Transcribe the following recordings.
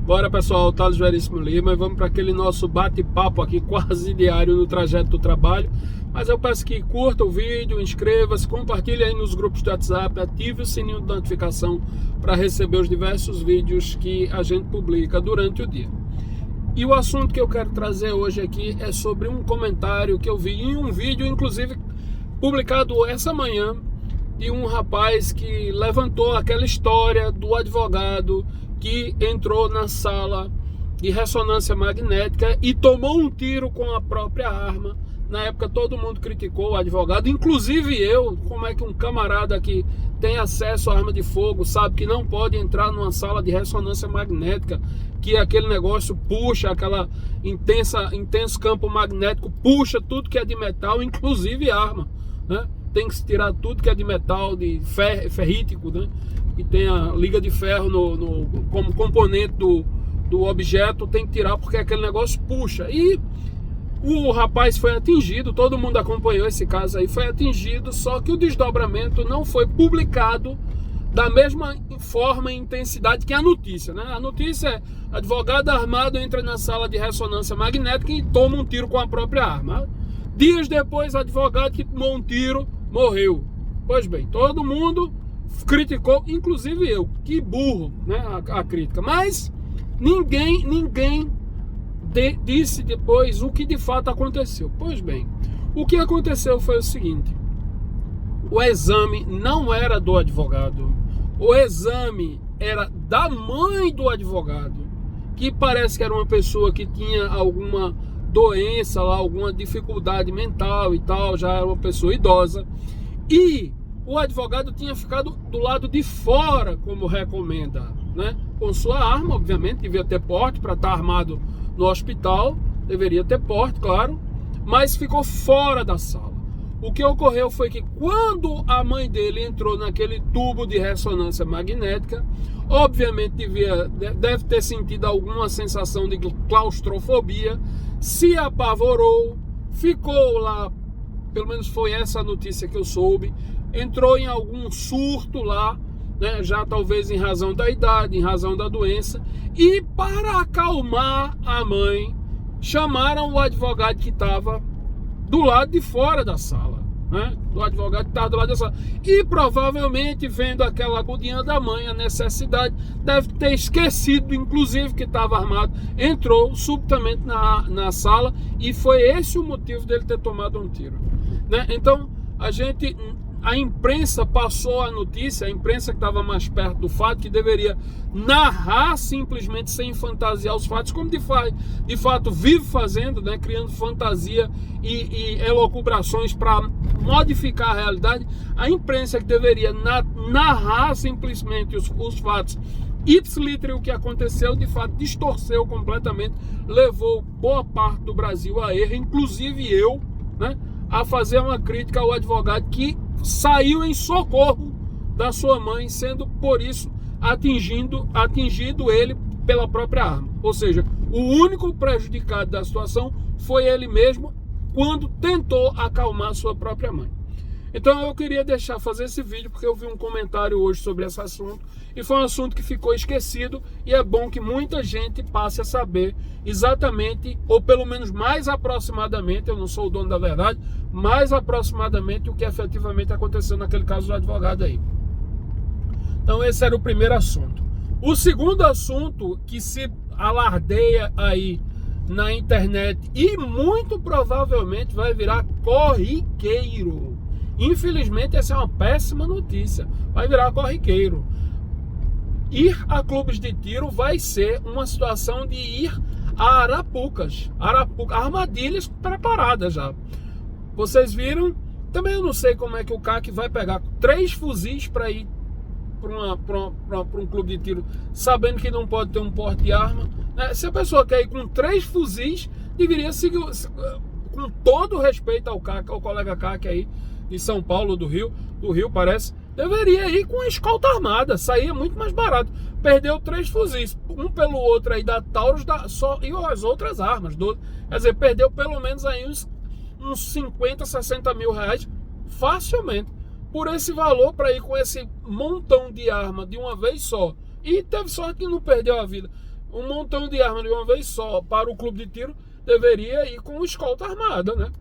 Bora pessoal, Thales Veríssimo Lima, e vamos para aquele nosso bate-papo aqui quase diário no trajeto do trabalho. Mas eu peço que curta o vídeo, inscreva-se, compartilhe aí nos grupos do WhatsApp, ative o sininho de notificação para receber os diversos vídeos que a gente publica durante o dia. E o assunto que eu quero trazer hoje aqui é sobre um comentário que eu vi em um vídeo, inclusive publicado essa manhã, de um rapaz que levantou aquela história do advogado que entrou na sala de ressonância magnética e tomou um tiro com a própria arma. Na época todo mundo criticou o advogado, inclusive eu. Como é que um camarada que tem acesso à arma de fogo sabe que não pode entrar numa sala de ressonância magnética, que aquele negócio puxa, aquela intenso campo magnético puxa tudo que é de metal, inclusive arma, né? Tem que se tirar tudo que é de metal, de ferrítico, né? E tem a liga de ferro como componente do objeto, tem que tirar porque aquele negócio puxa. E o rapaz foi atingido, todo mundo acompanhou esse caso aí, foi atingido, só que o desdobramento não foi publicado da mesma forma e intensidade que a notícia, né? A notícia é: advogado armado entra na sala de ressonância magnética e toma um tiro com a própria arma. Dias depois, advogado que tomou um tiro morreu. Pois bem, todo mundo criticou, inclusive eu. Que burro, né, a crítica. Mas ninguém disse depois o que de fato aconteceu. Pois bem, o que aconteceu foi o seguinte: o exame não era do advogado, o exame era da mãe do advogado, que parece que era uma pessoa que tinha alguma doença lá, alguma dificuldade mental e tal, já era uma pessoa idosa, e o advogado tinha ficado do lado de fora, como recomenda, né? Com sua arma, obviamente, devia ter porte para estar armado no hospital, deveria ter porte, claro, mas ficou fora da sala. O que ocorreu foi que quando a mãe dele entrou naquele tubo de ressonância magnética, obviamente deve ter sentido alguma sensação de claustrofobia, se apavorou, ficou lá, pelo menos foi essa a notícia que eu soube, entrou em algum surto lá, né, já talvez em razão da idade, em razão da doença, e para acalmar a mãe, chamaram o advogado que estava do lado de fora da sala, né? Do advogado que estava do lado da sala, e provavelmente, vendo aquela agudinha da mãe, a necessidade, deve ter esquecido, inclusive, que estava armado, entrou subitamente na sala, e foi esse o motivo dele ter tomado um tiro, né? Então, a imprensa passou a notícia, a imprensa que estava mais perto do fato, que deveria narrar simplesmente sem fantasiar os fatos, como de fato vive fazendo, né, criando fantasia e elucubrações para modificar a realidade. A imprensa que deveria narrar simplesmente os fatos ipsiliteri o que aconteceu, de fato distorceu completamente, levou boa parte do Brasil a erro, inclusive eu, né, a fazer uma crítica ao advogado que saiu em socorro da sua mãe, sendo por isso atingido ele pela própria arma. Ou seja, o único prejudicado da situação foi ele mesmo, quando tentou acalmar sua própria mãe. Então eu queria fazer esse vídeo porque eu vi um comentário hoje sobre esse assunto, e foi um assunto que ficou esquecido, e é bom que muita gente passe a saber exatamente, ou pelo menos mais aproximadamente, eu não sou o dono da verdade, mais aproximadamente o que efetivamente aconteceu naquele caso do advogado aí. Então esse era o primeiro assunto. O segundo assunto que se alardeia aí na internet e muito provavelmente vai virar corriqueiro. Infelizmente essa é uma péssima notícia, vai virar corriqueiro. Ir a clubes de tiro vai ser uma situação de ir a arapucas, armadilhas preparadas já. Vocês viram? Também eu não sei como é que o CAC vai pegar 3 fuzis para ir para um clube de tiro, sabendo que não pode ter um porte de arma, né? Se a pessoa quer ir com 3 fuzis, deveria seguir, com todo respeito ao CAC, ao colega CAC aí de São Paulo, do Rio parece, deveria ir com a escolta armada, saía muito mais barato. Perdeu 3 fuzis, um pelo outro aí da Taurus, e as outras armas, quer dizer, perdeu pelo menos aí uns 50, 60 mil reais facilmente, por esse valor, para ir com esse montão de arma de uma vez só. E teve sorte que não perdeu a vida. um montão de armas de uma vez só para o clube de tiro deveria ir com escolta armada, né?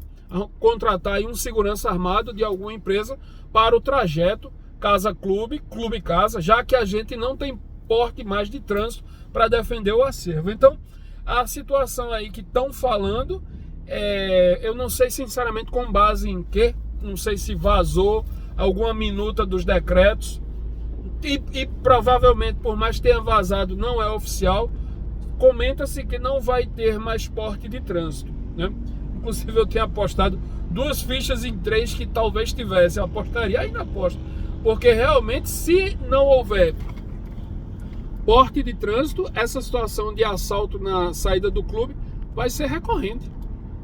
Contratar aí um segurança armado de alguma empresa para o trajeto casa-clube, clube-casa, já que a gente não tem porte mais de trânsito para defender o acervo. Então, a situação aí que estão falando, eu não sei sinceramente com base em quê, não sei se vazou alguma minuta dos decretos, e provavelmente, por mais que tenha vazado, não é oficial. Comenta-se que não vai ter mais porte de trânsito, né? Inclusive eu tenho apostado 2 fichas em 3 que talvez tivesse. Eu apostaria, ainda aposto, porque realmente, se não houver porte de trânsito, essa situação de assalto na saída do clube vai ser recorrente,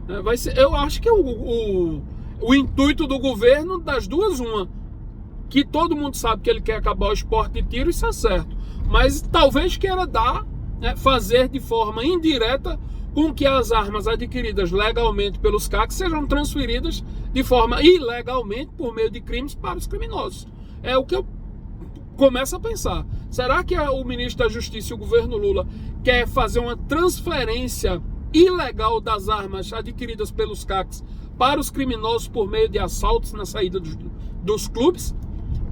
né? Eu acho que o intuito do governo, das duas, uma, que todo mundo sabe que ele quer acabar o esporte de tiro, isso é certo, mas talvez queira dar, fazer de forma indireta com que as armas adquiridas legalmente pelos CACs sejam transferidas de forma ilegalmente por meio de crimes para os criminosos. É o que eu começo a pensar. Será que o ministro da Justiça e o governo Lula quer fazer uma transferência ilegal das armas adquiridas pelos CACs para os criminosos por meio de assaltos na saída dos clubes?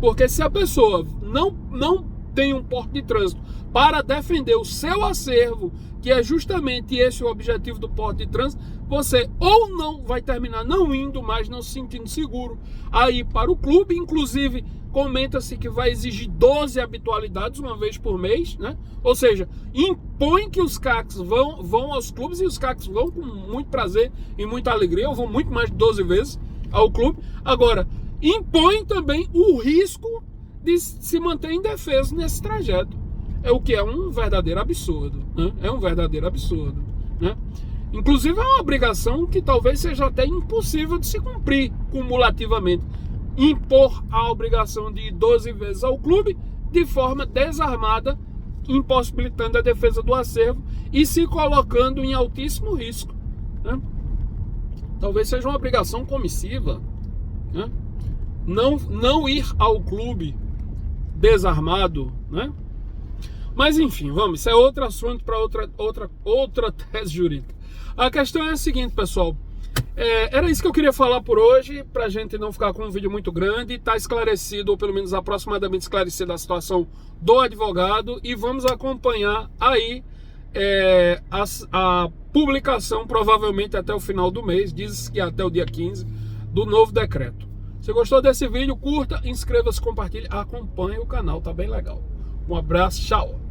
Porque se a pessoa não tem um porte de trânsito para defender o seu acervo, que é justamente esse o objetivo do porte de trânsito, você ou não vai terminar não indo mais, não se sentindo seguro aí para o clube. Inclusive, comenta-se que vai exigir 12 habitualidades uma vez por mês, né? Ou seja, impõe que os CACs vão aos clubes, e os CACs vão com muito prazer e muita alegria. Eu vou muito mais de 12 vezes ao clube. Agora, impõe também o risco de se manter indefeso nesse trajeto. É o que é um verdadeiro absurdo, né? É um verdadeiro absurdo, né? Inclusive é uma obrigação que talvez seja até impossível de se cumprir cumulativamente. Impor a obrigação de ir 12 vezes ao clube de forma desarmada, impossibilitando a defesa do acervo e se colocando em altíssimo risco, né? Talvez seja uma obrigação comissiva, né? Não ir ao clube desarmado, né? Mas enfim, vamos, isso é outro assunto para outra tese jurídica. A questão é a seguinte, pessoal. Era isso que eu queria falar por hoje, para a gente não ficar com um vídeo muito grande. Está esclarecido, ou pelo menos aproximadamente esclarecida, a situação do advogado, e vamos acompanhar aí a publicação, provavelmente até o final do mês, diz que até o dia 15, do novo decreto. Se gostou desse vídeo, curta, inscreva-se, compartilhe, acompanhe o canal, tá bem legal. Um abraço, tchau!